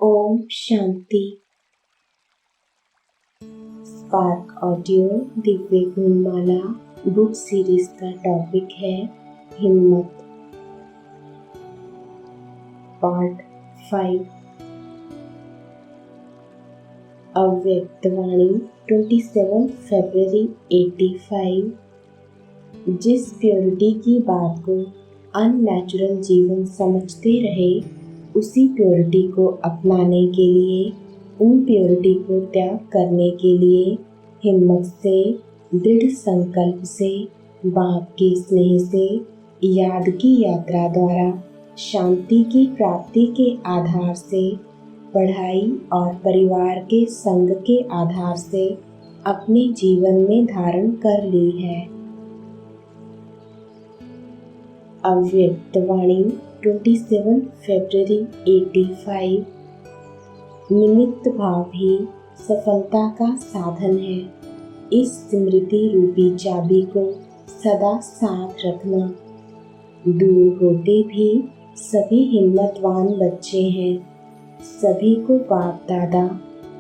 Om Shanti. Spark audio Divya Gunmala book series का topic है हिम्मत। पार्ट 5। अव्यक्तवाणी 27 फरवरी 85। जिस प्योरिटी की बात को अननेचुरल जीवन समझते रहे, उसी प्योरिटी को अपनाने के लिए, उन प्योरिटी को त्याग करने के लिए हिम्मत से, दृढ़ संकल्प से, बाप के स्नेह से, याद की यात्रा द्वारा, शांति की प्राप्ति के आधार से, पढ़ाई और परिवार के संग के आधार से अपने जीवन में धारण कर ली है। अव्यक्तवाणी 27 फरवरी 85। निमित्त भाव ही सफलता का साधन है। इस स्मृति रूपी चाबी को सदा साथ रखना। दूर होते भी सभी हिम्मतवान बच्चे हैं। सभी को बाप दादा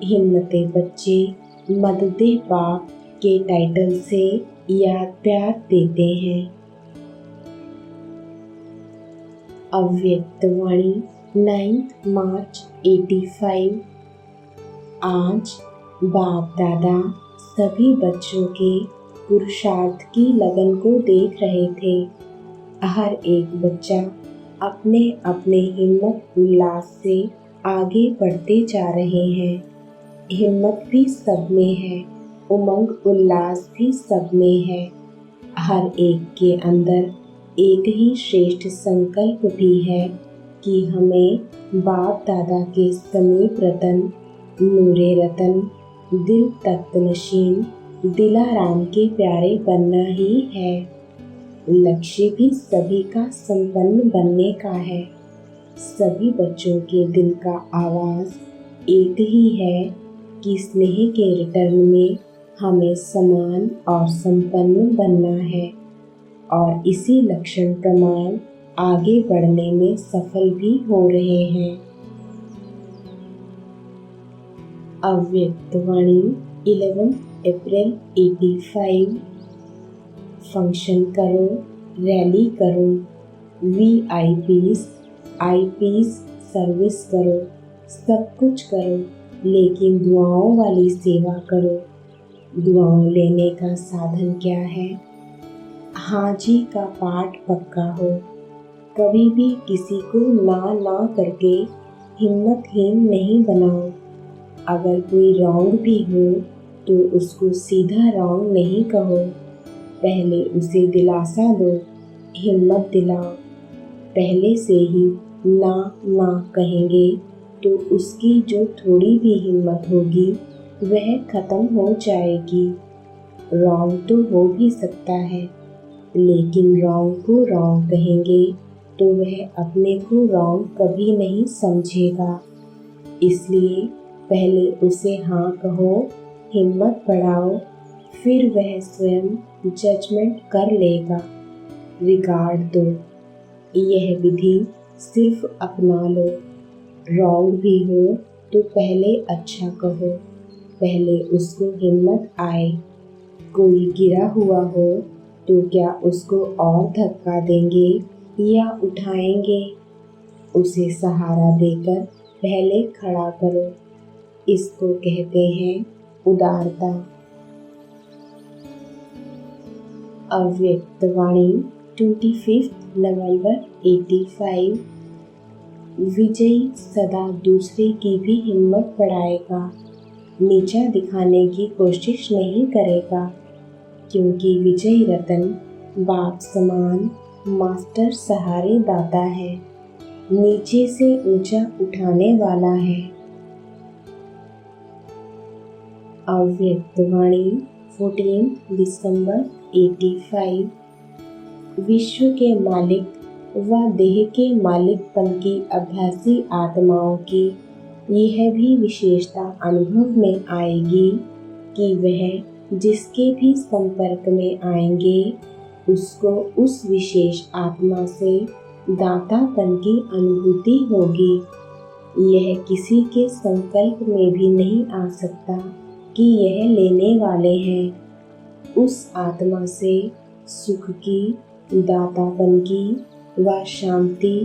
हिम्मते बच्चे, मददे बाप के टाइटल से याद प्यार देते हैं। अव्यक्तवाणी 9 मार्च 85। आज बाप दादा सभी बच्चों के पुरुषार्थ की लगन को देख रहे थे। हर एक बच्चा अपने अपने हिम्मत उल्लास से आगे बढ़ते जा रहे हैं। हिम्मत भी सब में है, उमंग उल्लास भी सब में है। हर एक के अंदर एक ही श्रेष्ठ संकल्प भी है कि हमें बाप दादा के समीप रतन, नूरे रतन, दिल तख्त नशीन, दिलाराम के प्यारे बनना ही है। लक्ष्य भी सभी का संपन्न बनने का है। सभी बच्चों के दिल का आवाज़ एक ही है कि स्नेह के रिटर्न में हमें समान और संपन्न बनना है, और इसी लक्षण प्रमाण आगे बढ़ने में सफल भी हो रहे हैं। अव्यक्तवाणी 11 अप्रैल 85। फंक्शन करो, रैली करो, VIPs, IPs सर्विस करो, सब कुछ करो, लेकिन दुआओं वाली सेवा करो। दुआओं लेने का साधन क्या है? हाजी का पाठ पक्का हो। कभी भी किसी को ना करके हिम्मतहीन नहीं बनाओ। अगर कोई रॉन्ग भी हो तो उसको सीधा रॉन्ग नहीं कहो। पहले उसे दिलासा दो, हिम्मत दिलाओ। पहले से ही ना कहेंगे तो उसकी जो थोड़ी भी हिम्मत होगी वह खत्म हो जाएगी। रॉन्ग तो हो भी सकता है, लेकिन रॉन्ग को रॉन्ग कहेंगे तो वह अपने को रॉन्ग कभी नहीं समझेगा। इसलिए पहले उसे हाँ कहो, हिम्मत बढ़ाओ, फिर वह स्वयं जजमेंट कर लेगा। रिगार्ड दो। यह विधि सिर्फ अपना लो। रॉन्ग भी हो तो पहले अच्छा कहो, पहले उसको हिम्मत आए। कोई गिरा हुआ हो तो क्या उसको और धक्का देंगे या उठाएंगे? उसे सहारा देकर पहले खड़ा करो। इसको कहते हैं उदारता। अव्यक्तवाणी 25 नवंबर 85। विजयी सदा दूसरे की भी हिम्मत बढ़ाएगा, नीचा दिखाने की कोशिश नहीं करेगा, क्योंकि विजयी रतन बाप समान मास्टर सहारे दाता है, नीचे से ऊंचा उठाने वाला है। अव्यक्तवाणी 14 दिसंबर 85। विश्व के मालिक व देह के मालिकपन की अभ्यासी आत्माओं की यह भी विशेषता अनुभव में आएगी कि वह जिसके भी संपर्क में आएंगे उसको उस विशेष आत्मा से दातापन की अनुभूति होगी। यह किसी के संकल्प में भी नहीं आ सकता कि यह लेने वाले हैं। उस आत्मा से सुख की, दातापन की व शांति,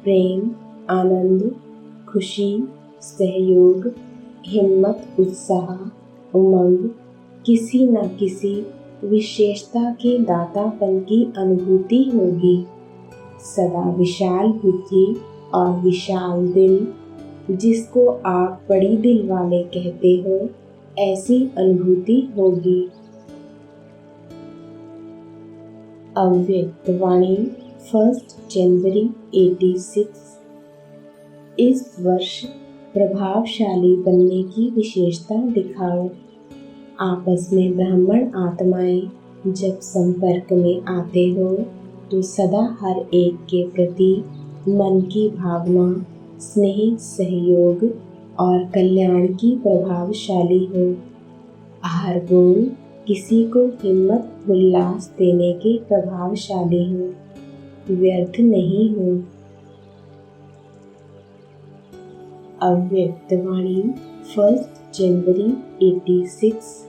प्रेम, आनंद, खुशी, सहयोग, हिम्मत, उत्साह, उमंग, किसी न किसी विशेषता के दातापन की अनुभूति होगी। सदा विशाल बुद्धि और विशाल दिल, जिसको आप बड़ी दिल वाले कहते हो, ऐसी अनुभूति होगी। अव्यक्त वाणी 1 जनवरी 86। इस वर्ष प्रभावशाली बनने की विशेषता दिखाओ। आपस में ब्राह्मण आत्माएं जब संपर्क में आते हो तो सदा हर एक के प्रति मन की भावना, स्नेह, सहयोग और कल्याण की प्रभावशाली हो। हर गुण किसी को हिम्मत, उल्लास देने के प्रभावशाली हो, व्यर्थ नहीं हो। अव्यक्त वाणी 1 जनवरी 86।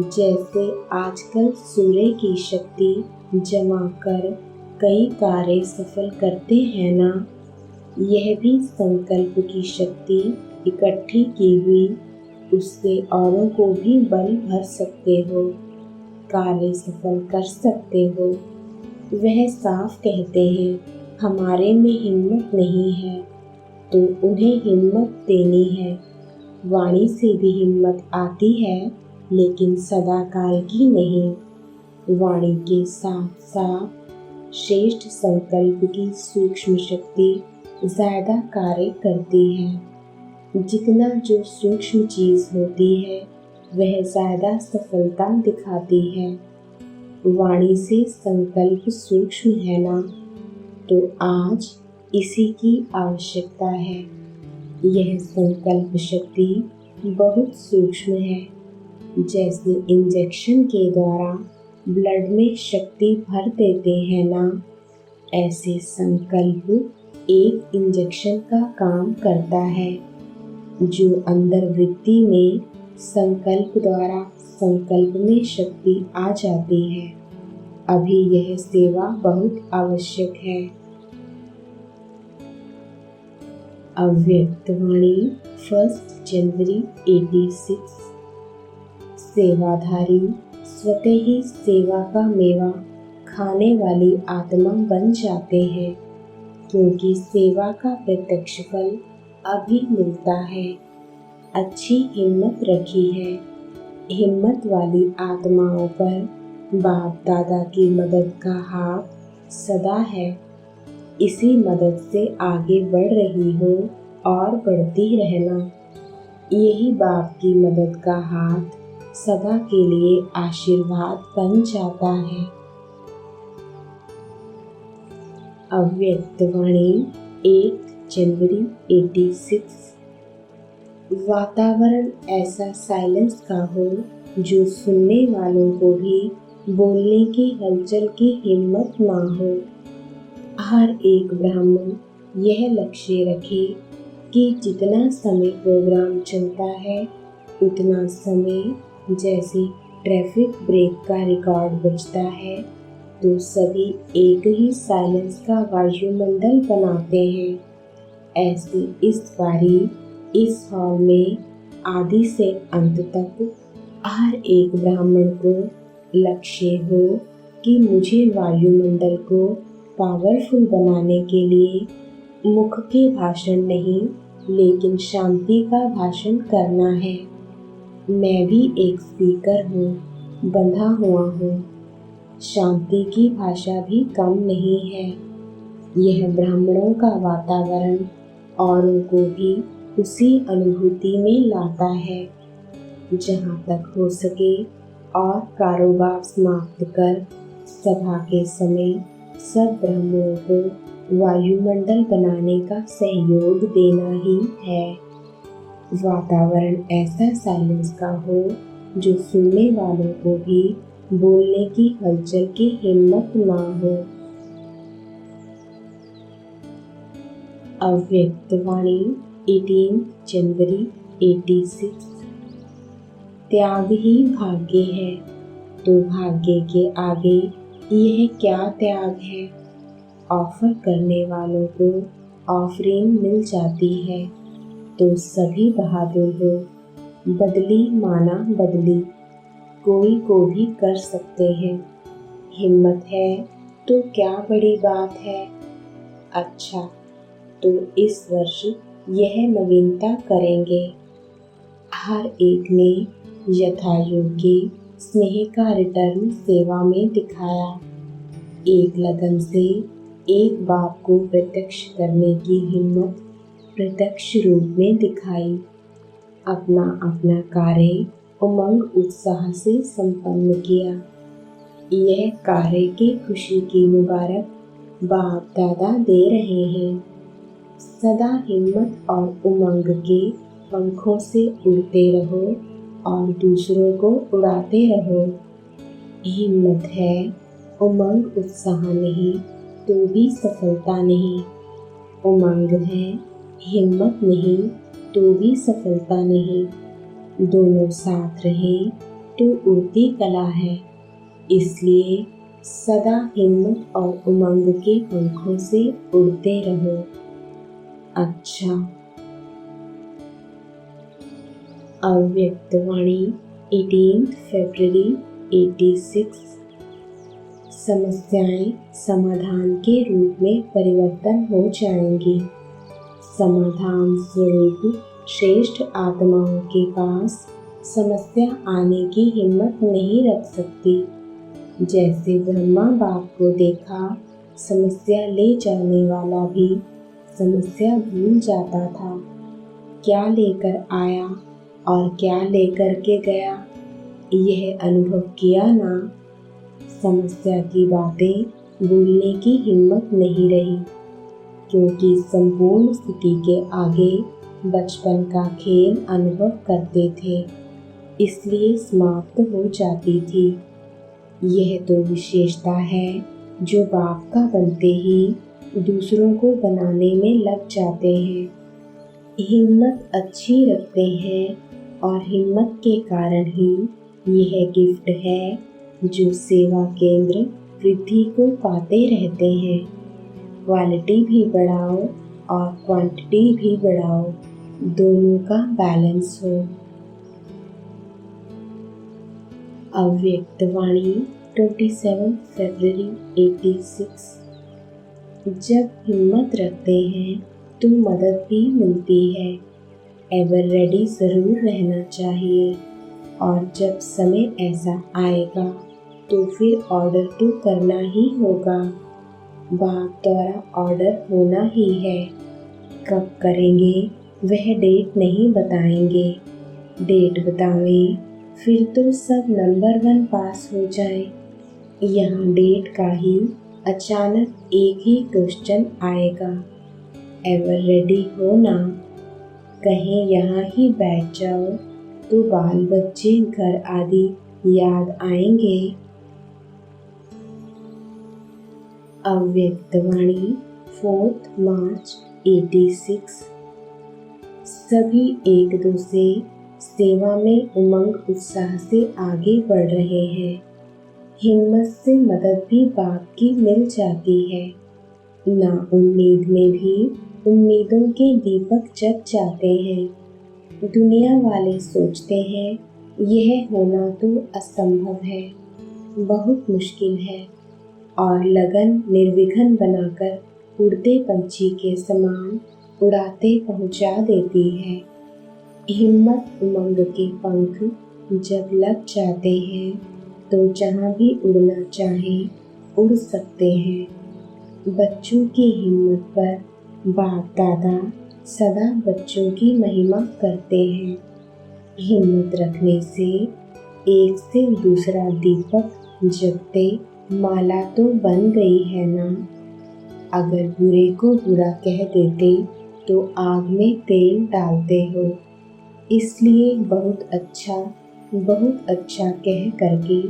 जैसे आजकल सूर्य की शक्ति जमा कर कई कार्य सफल करते हैं ना, यह भी संकल्प की शक्ति इकट्ठी की हुई, उससे औरों को भी बल भर सकते हो, कार्य सफल कर सकते हो। वह साफ कहते हैं, हमारे में हिम्मत नहीं है, तो उन्हें हिम्मत देनी है। वाणी से भी हिम्मत आती है, लेकिन सदा काल की नहीं। वाणी के साथ साथ श्रेष्ठ संकल्प की सूक्ष्म शक्ति ज़्यादा कार्य करती है। जितना जो सूक्ष्म चीज़ होती है, वह ज़्यादा सफलता दिखाती है। वाणी से संकल्प सूक्ष्म है ना, तो आज इसी की आवश्यकता है। यह संकल्प शक्ति बहुत सूक्ष्म है। जैसे इंजेक्शन के द्वारा ब्लड में शक्ति भर देते हैं ना, ऐसे संकल्प एक इंजेक्शन का काम करता है, जो अंदर वृत्ति में संकल्प द्वारा संकल्प में शक्ति आ जाती है। अभी यह सेवा बहुत आवश्यक है। अव्यक्त वाणी 1 जनवरी 86। सेवाधारी स्वतः ही सेवा का मेवा खाने वाली आत्मा बन जाते हैं, क्योंकि सेवा का प्रत्यक्ष फल अभी मिलता है। अच्छी हिम्मत रखी है। हिम्मत वाली आत्माओं पर बाप दादा की मदद का हाथ सदा है। इसी मदद से आगे बढ़ रही हो और बढ़ती रहना। यही बाप की मदद का हाथ सदा के लिए आशीर्वाद बन जाता है। अव्यक्त वाणी 1 जनवरी 86। वातावरण ऐसा साइलेंस का हो जो सुनने वालों को भी बोलने की हलचल की हिम्मत ना हो। हर एक ब्राह्मण यह लक्ष्य रखे कि जितना समय प्रोग्राम चलता है, उतना समय जैसे ट्रैफिक ब्रेक का रिकॉर्ड बजता है, तो सभी एक ही साइलेंस का वायुमंडल बनाते हैं। ऐसे इस बारी इस हॉल में आदि से अंत तक हर एक ब्राह्मण को लक्ष्य हो कि मुझे वायुमंडल को पावरफुल बनाने के लिए मुख के भाषण नहीं, लेकिन शांति का भाषण करना है। मैं भी एक स्पीकर हूँ, बंधा हुआ हूँ। शांति की भाषा भी कम नहीं है। यह ब्राह्मणों का वातावरण औरों को भी उसी अनुभूति में लाता है। जहाँ तक हो सके और कारोबार समाप्त कर सभा के समय सब ब्राह्मणों को वायुमंडल बनाने का सहयोग देना ही है। वातावरण ऐसा साइलेंस का हो जो सुनने वालों को भी बोलने की हलचल की हिम्मत ना हो। अव्यक्तवाणी 18 जनवरी 86। त्याग ही भाग्य है, तो भाग्य के आगे यह क्या त्याग है। ऑफर करने वालों को ऑफरिंग मिल जाती है, तो सभी बहादुर हो। बदली माना बदली, कोई को भी कर सकते हैं। हिम्मत है तो क्या बड़ी बात है। अच्छा, तो इस वर्ष यह नवीनता करेंगे। हर एक ने यथायोग्य स्नेह का रिटर्न सेवा में दिखाया। एक लगन से एक बाप को प्रत्यक्ष करने की हिम्मत प्रत्यक्ष रूप में दिखाई। अपना अपना कार्य उमंग उत्साह से संपन्न किया। यह कार्य की खुशी की मुबारक बाप दादा दे रहे हैं। सदा हिम्मत और उमंग के पंखों से उड़ते रहो और दूसरों को उड़ाते रहो। हिम्मत है, उमंग उत्साह नहीं तो भी सफलता नहीं। उमंग है, हिम्मत नहीं तो भी सफलता नहीं। दोनों साथ रहे तो उड़ती कला है। इसलिए सदा हिम्मत और उमंग के पंखों से उड़ते रहो। अच्छा, अव्यक्तवाणी 18 फरवरी 86। समस्याएं समाधान के रूप में परिवर्तन हो जाएंगी। समाधान स्वरूप श्रेष्ठ आत्माओं के पास समस्या आने की हिम्मत नहीं रख सकती। जैसे ब्रह्मा बाप को देखा, समस्या ले जाने वाला भी समस्या भूल जाता था। क्या लेकर आया और क्या लेकर के गया, यह अनुभव किया ना। समस्या की बातें भूलने की हिम्मत नहीं रही, क्योंकि संपूर्ण स्थिति के आगे बचपन का खेल अनुभव करते थे, इसलिए समाप्त हो जाती थी। यह तो विशेषता है जो बाप का बनते ही दूसरों को बनाने में लग जाते हैं। हिम्मत अच्छी रखते हैं और हिम्मत के कारण ही यह गिफ्ट है जो सेवा केंद्र वृद्धि को पाते रहते हैं। क्वालिटी भी बढ़ाओ और क्वांटिटी भी बढ़ाओ, दोनों का बैलेंस हो। अव्यक्तवाणी 27 फरवरी 86। जब हिम्मत रखते हैं तो मदद भी मिलती है। एवर रेडी ज़रूर रहना चाहिए, और जब समय ऐसा आएगा तो फिर ऑर्डर तो करना ही होगा। बाप द्वारा ऑर्डर होना ही है। कब करेंगे वह डेट नहीं बताएंगे। डेट बतावें फिर तो सब नंबर 1 पास हो जाए। यहाँ डेट का ही अचानक एक ही क्वेश्चन आएगा, एवर रेडी हो ना। कहीं यहाँ ही बैठ जाओ तो बाल बच्चे घर आदि याद आएंगे। अव्यक्तवाणी 4 मार्च 86। सभी एक दूसरे सेवा में उमंग उत्साह से आगे बढ़ रहे हैं। हिम्मत से मदद भी बाप की मिल जाती है। ना उम्मीद में भी उम्मीदों के दीपक जग जाते हैं। दुनिया वाले सोचते हैं यह होना तो असंभव है, बहुत मुश्किल है, और लगन निर्विघ्न बनाकर उड़ते पंछी के समान उड़ाते पहुंचा देती है। हिम्मत उमंग के पंख जब लग जाते हैं तो जहाँ भी उड़ना चाहे उड़ सकते हैं। बच्चों की हिम्मत पर बाप दादा सदा बच्चों की महिमा करते हैं। हिम्मत रखने से एक से दूसरा दीपक जगते माला तो बन गई है ना। अगर बुरे को बुरा कह देते तो आग में तेल डालते हो। इसलिए बहुत अच्छा कह करके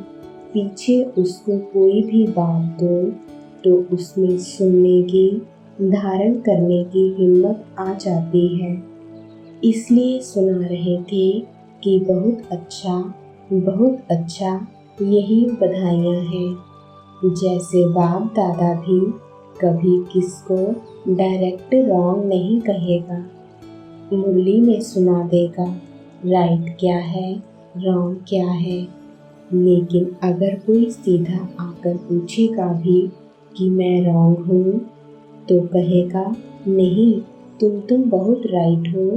पीछे उसको कोई भी बात दो तो उसमें सुनने की धारण करने की हिम्मत आ जाती है। इसलिए सुना रहे थे कि बहुत अच्छा यही बधाइयाँ हैं। जैसे बाप दादा भी कभी किसको डायरेक्ट रॉन्ग नहीं कहेगा, मुरली में सुना देगा राइट क्या है रॉन्ग क्या है। लेकिन अगर कोई सीधा आकर पूछेगा भी कि मैं रॉन्ग हूँ, तो कहेगा नहीं, तुम तो बहुत राइट हो,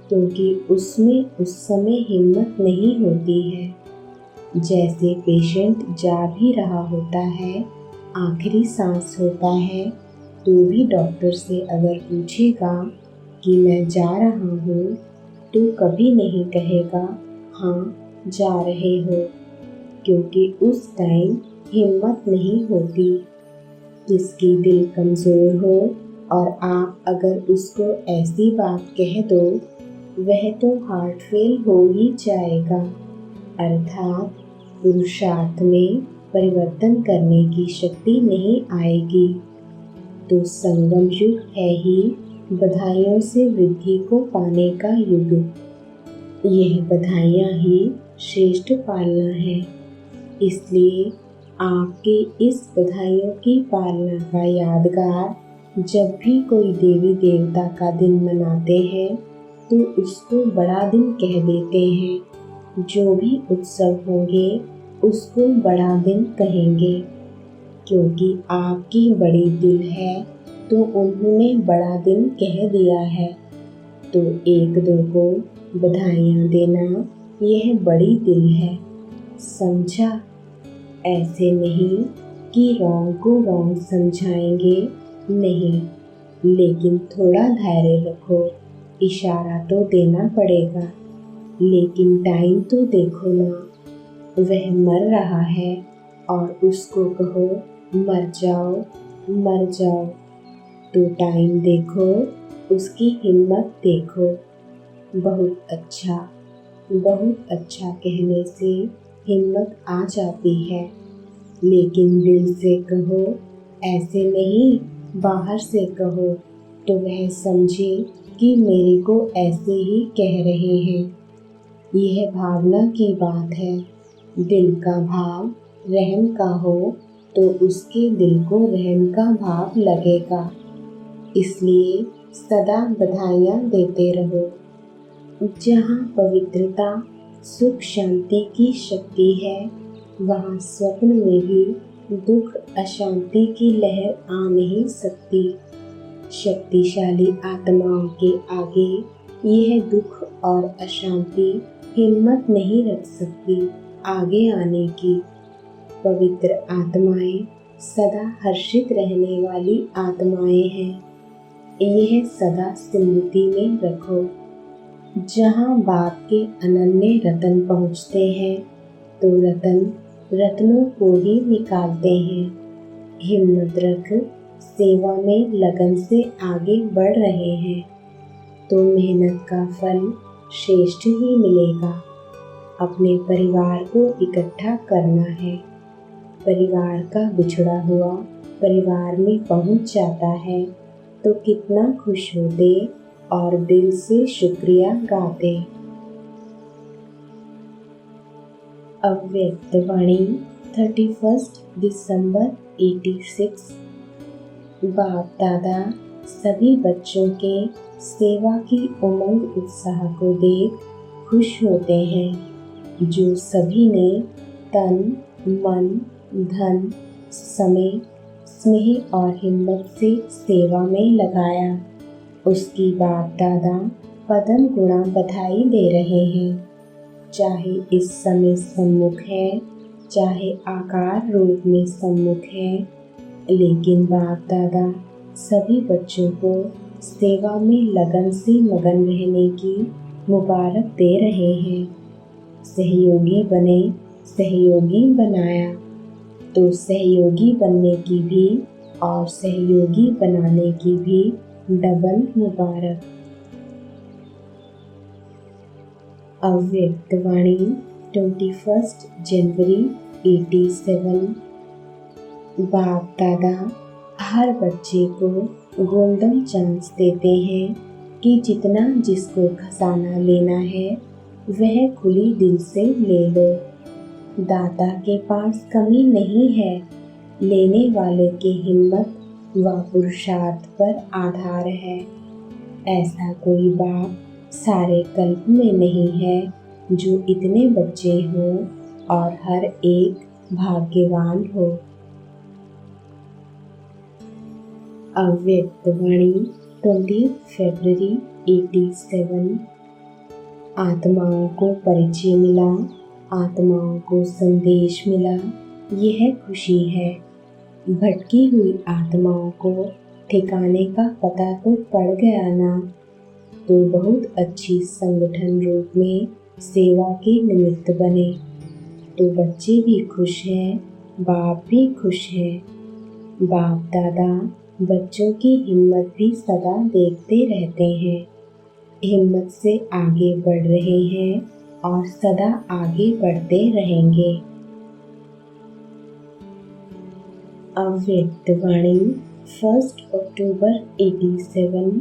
क्योंकि उसमें उस समय हिम्मत नहीं होती है। जैसे पेशेंट जा भी रहा होता है, आखिरी सांस होता है, तो भी डॉक्टर से अगर पूछेगा कि मैं जा रहा हूँ, तो कभी नहीं कहेगा हाँ जा रहे हो, क्योंकि उस टाइम हिम्मत नहीं होती। जिसकी दिल कमज़ोर हो और आप अगर उसको ऐसी बात कह दो, वह तो हार्ट फेल हो ही जाएगा। अर्थात पुरुषार्थ में परिवर्तन करने की शक्ति नहीं आएगी। तो संगम युग है ही बधाइयों से वृद्धि को पाने का युग। यह बधाइयाँ ही श्रेष्ठ पालना है। इसलिए आपके इस बधाइयों की पालना का यादगार जब भी कोई देवी देवता का दिन मनाते हैं, तो उसको बड़ा दिन कह देते हैं। जो भी उत्सव होंगे उसको बड़ा दिन कहेंगे, क्योंकि आपकी बड़ी दिल है तो उन्होंने बड़ा दिन कह दिया है। तो एक दो को बधाइयाँ देना यह बड़ी दिल है, समझा। ऐसे नहीं कि रॉन्ग को रॉन्ग समझाएंगे, नहीं, लेकिन थोड़ा धैर्य रखो। इशारा तो देना पड़ेगा, लेकिन टाइम तो देखो ना, वह मर रहा है और उसको कहो मर जाओ मर जाओ। तो टाइम देखो, उसकी हिम्मत देखो। बहुत अच्छा कहने से हिम्मत आ जाती है, लेकिन दिल से कहो, ऐसे नहीं बाहर से कहो, तो वह समझे कि मेरे को ऐसे ही कह रहे हैं। यह भावना की बात है। दिल का भाव रहम का हो तो उसके दिल को रहम का भाव लगेगा। इसलिए सदा बधाइयाँ देते रहो। जहाँ पवित्रता सुख शांति की शक्ति है, वहाँ स्वप्न में भी दुख अशांति की लहर आ नहीं सकती। शक्तिशाली आत्माओं के आगे यह दुख और अशांति हिम्मत नहीं रख सकती आगे आने की। पवित्र आत्माएं सदा हर्षित रहने वाली आत्माएं हैं। यह सदा स्मृति में रखो। जहाँ बाप के अनन्य रतन पहुँचते हैं, तो रतन रत्नों को ही निकालते हैं। हिम्मत रख, सेवा में लगन से आगे बढ़ रहे हैं, तो मेहनत का फल श्रेष्ठ ही मिलेगा। अपने परिवार को इकट्ठा करना है। परिवार का बिछड़ा हुआ परिवार में पहुंच जाता है, तो कितना खुश होते और दिल से शुक्रिया गाते। अव्यक्त वाणी 31 दिसंबर 86। बाप दादा सभी बच्चों के सेवा की उमंग उत्साह को देख खुश होते हैं। जो सभी ने तन मन धन समय स्नेह और हिम्मत से सेवा में लगाया, उसकी बाप दादा पदम गुणा बधाई दे रहे हैं। चाहे इस समय सम्मुख है, चाहे आकार रूप में सम्मुख है, लेकिन बाप दादा सभी बच्चों को सेवा में लगन से मगन रहने की मुबारक दे रहे हैं। सहयोगी बने, सहयोगी बनाया, तो सहयोगी बनने की भी और सहयोगी बनाने की भी डबल मुबारक। अव्यक्त वाणी 21 जनवरी 87। बाप दादा हर बच्चे को गोल्डन चांस देते हैं कि जितना जिसको खजाना लेना है वह खुली दिल से ले लो। दाता के पास कमी नहीं है, लेने वाले की हिम्मत व पुरुषार्थ पर आधार है। ऐसा कोई बाप सारे कल्प में नहीं है जो इतने बच्चे हों और हर एक भाग्यवान हो। अव्यक्तवाणी 20 फरवरी 87। आत्माओं को परिचय मिला, आत्माओं को संदेश मिला, यह खुशी है। भटकी हुई आत्माओं को ठिकाने का पता तो पड़ गया ना, तो बहुत अच्छी संगठन रूप में सेवा के निमित्त बने। तो बच्चे भी खुश हैं, बाप भी खुश हैं। बाप दादा बच्चों की हिम्मत भी सदा देखते रहते हैं, हिम्मत से आगे बढ़ रहे हैं और सदा आगे बढ़ते रहेंगे। अव्यक्तवाणी 1 अक्टूबर 87।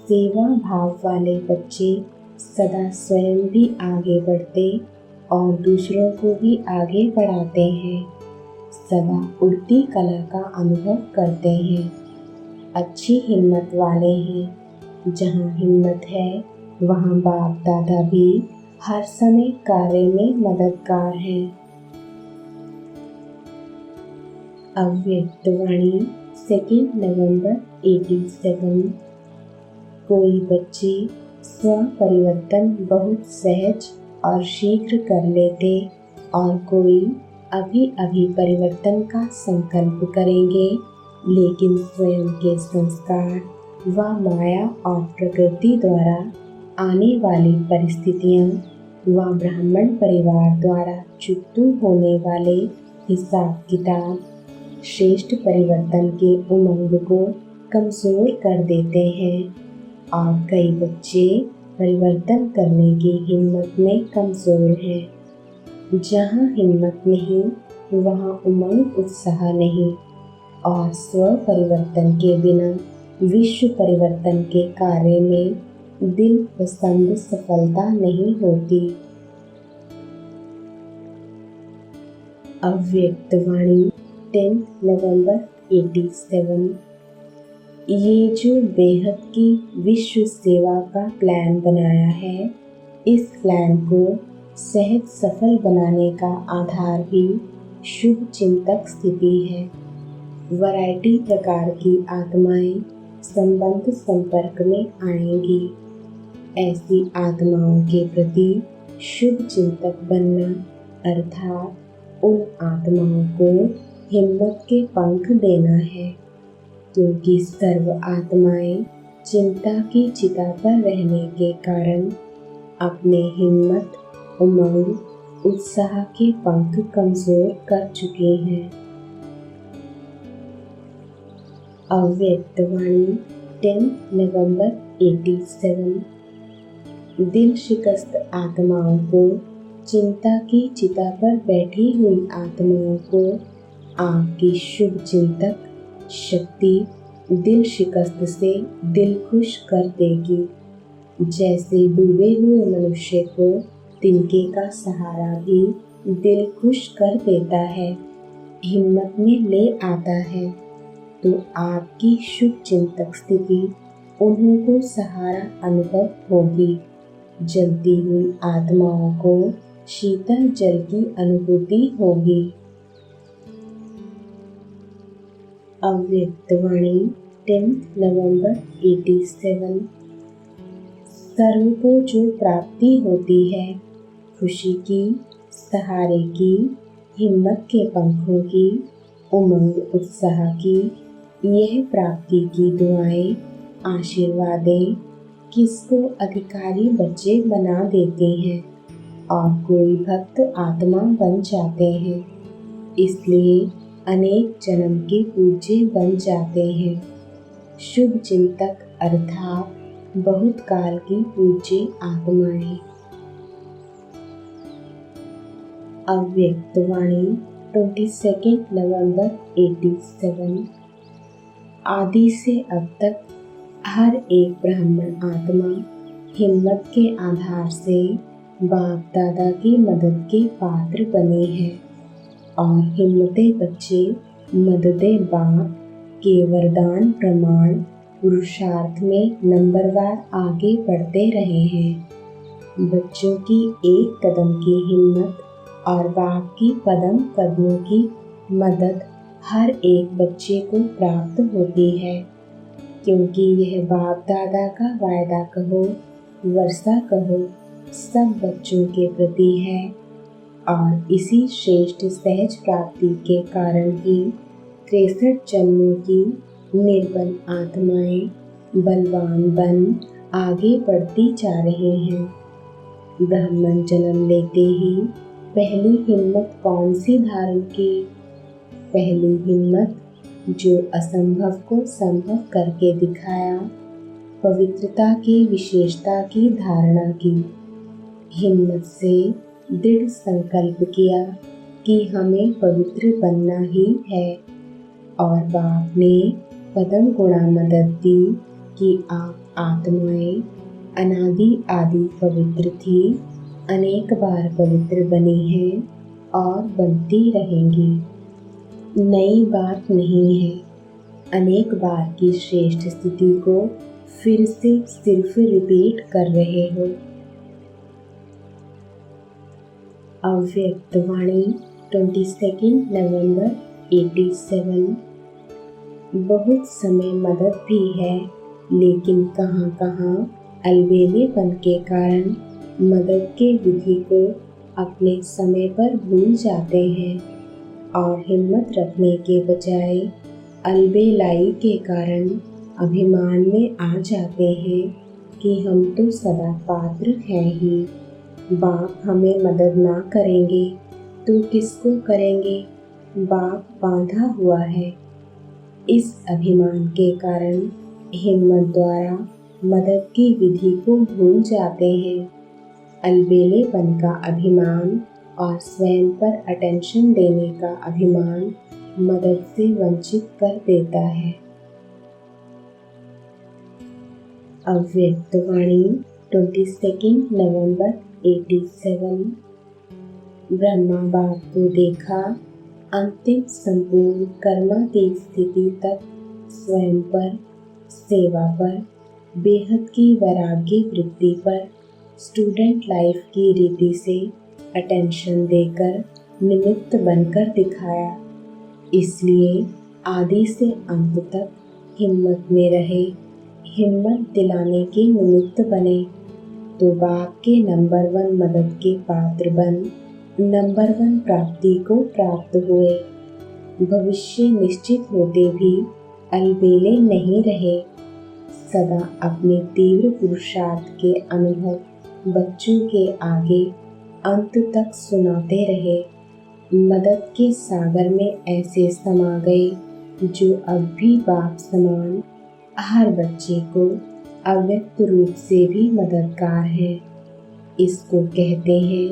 सेवा भाव वाले बच्चे सदा स्वयं भी आगे बढ़ते और दूसरों को भी आगे बढ़ाते हैं। सदा उड़ती कला का अनुभव करते हैं, अच्छी हिम्मत वाले हैं। जहाँ हिम्मत है वहाँ बाप दादा भी हर समय कार्य में मददगार हैं। अव्यक्तवाणी 2 नवंबर 87। कोई बच्चे स्व परिवर्तन बहुत सहज और शीघ्र कर लेते और कोई अभी अभी परिवर्तन का संकल्प करेंगे, लेकिन स्वयं के संस्कार व माया और प्रकृति द्वारा आने वाली परिस्थितियाँ व ब्राह्मण परिवार द्वारा चुकतू होने वाले हिसाब किताब श्रेष्ठ परिवर्तन के उमंग को कमजोर कर देते हैं और कई बच्चे परिवर्तन करने की हिम्मत में कमजोर हैं। जहाँ हिम्मत नहीं वहाँ उमंग उत्साह नहीं और स्व परिवर्तन के बिना विश्व परिवर्तन के कार्य में दिल पसंद सफलता नहीं होती। अव्यक्तवाणी 10 नवंबर 87। ये जो बेहद की विश्व सेवा का प्लान बनाया है, इस प्लान को सहज सफल बनाने का आधार भी शुभ चिंतक स्थिति है। वैरायटी प्रकार की आत्माएं संबंध संपर्क में आएंगी। ऐसी आत्माओं के प्रति शुभ चिंतक बनना अर्थात उन आत्माओं को हिम्मत के पंख देना है, क्योंकि सर्व आत्माएं चिंता की चिता पर रहने के कारण अपने हिम्मत उमंग उत्साह के पंख कमजोर कर चुके हैं। अव्यक्तवाणी 10 नवंबर 87। दिल शिकस्त आत्माओं को, चिंता की चिता पर बैठी हुई आत्माओं को आपकी शुभ चिंतक शक्ति दिल शिकस्त से दिल खुश कर देगी। जैसे डूबे हुए मनुष्य को तिनके का सहारा भी दिल खुश कर देता है, हिम्मत में ले आता है, तो आपकी शुभ चिंतक स्थिति उन्हीं को सहारा अनुभव होगी। जलती हुई आत्माओं को शीतल जल की अनुभूति होगी। अव्यक्तवाणी 10 नवंबर 87। सर्व को जो प्राप्ति होती है, खुशी की, सहारे की, हिम्मत के पंखों की, उमंग उत्साह की, यह प्राप्ति की दुआएं आशीर्वादें किसको अधिकारी बच्चे बना देते हैं और कोई भक्त आत्मा बन जाते हैं। इसलिए अनेक जन्म के पूज्य बन जाते हैं। शुभ चिंतक अर्थात बहुत काल की पूज्य आत्माएं। अव्यक्तवाणी 22 नवंबर 87। आदि से अब तक हर एक ब्राह्मण आत्मा हिम्मत के आधार से बाप दादा की मदद के पात्र बने हैं और हिम्मते बच्चे मददे बाप के वरदान प्रमाण पुरुषार्थ में नंबरवार आगे बढ़ते रहे हैं। बच्चों की एक कदम की हिम्मत और बाप की कदम कदमों की मदद हर एक बच्चे को प्राप्त होती है, क्योंकि यह बाप दादा का वायदा कहो वर्षा कहो सब बच्चों के प्रति है और इसी श्रेष्ठ सहज प्राप्ति के कारण ही 63 जन्मों की निर्बल आत्माएं बलवान बन आगे बढ़ती जा रही हैं। ब्राह्मण जन्म लेते ही पहली हिम्मत कौन सी धारण की? पहली हिम्मत जो असंभव को संभव करके दिखाया, पवित्रता की विशेषता की धारणा की। हिम्मत से दृढ़ संकल्प किया कि हमें पवित्र बनना ही है और बाप ने पदम गुणा मदद दी कि आप आत्माएं अनादि आदि पवित्र थी, अनेक बार पवित्र बनी हैं और बनती रहेंगी। नई बात नहीं है, अनेक बार की श्रेष्ठ स्थिति को फिर से सिर्फ रिपीट कर रहे हो। अव्यक्त वाणी 22 नवंबर 87। बहुत समय मदद भी है, लेकिन कहाँ कहाँ अलबेलेपन के कारण मदद के विधि को अपने समय पर भूल जाते हैं और हिम्मत रखने के बजाय अलबेलाई के कारण अभिमान में आ जाते हैं कि हम तो सदा पात्र हैं ही, बाप हमें मदद ना करेंगे तो किसको करेंगे, बाप बांधा हुआ है। इस अभिमान के कारण हिम्मत द्वारा मदद की विधि को भूल जाते हैं। अलबेलेपन का अभिमान और स्वयं पर अटेंशन देने का अभिमान मदद से वंचित कर देता है। अव्यक्त वाणी 22 नवंबर 87। ब्रह्मा बाप को देखा, अंतिम संपूर्ण कर्मातीत स्थिति तक स्वयं पर, सेवा पर, बेहद की वैराग्य वृत्ति पर, स्टूडेंट लाइफ की रीति से अटेंशन देकर निमित्त बनकर दिखाया। इसलिए आदि से अंत तक हिम्मत में रहे, हिम्मत दिलाने के निमित्त बने, तो बाप के नंबर 1 मदद के पात्र बन नंबर 1 प्राप्ति को प्राप्त हुए। भविष्य निश्चित होते भी अलबेले नहीं रहे, सदा अपने तीव्र पुरुषार्थ के अनुभव बच्चों के आगे अंत तक सुनाते रहे। मदद के सागर में ऐसे समा गए जो अब भी बाप समान हर बच्चे को अव्यक्त रूप से भी मददगार है। इसको कहते हैं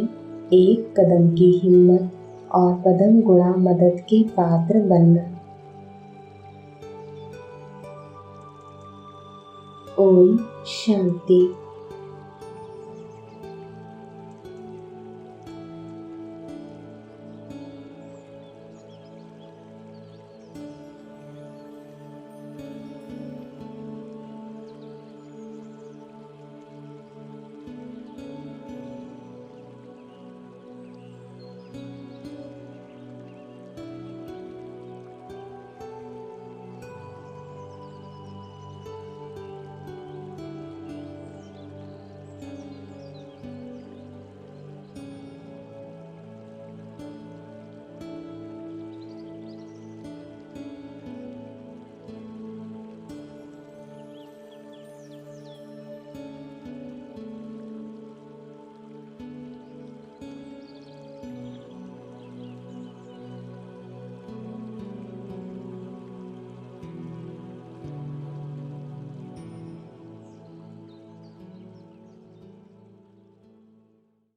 एक कदम की हिम्मत और पदम गुणा मदद के पात्र बनना। ओम शांति।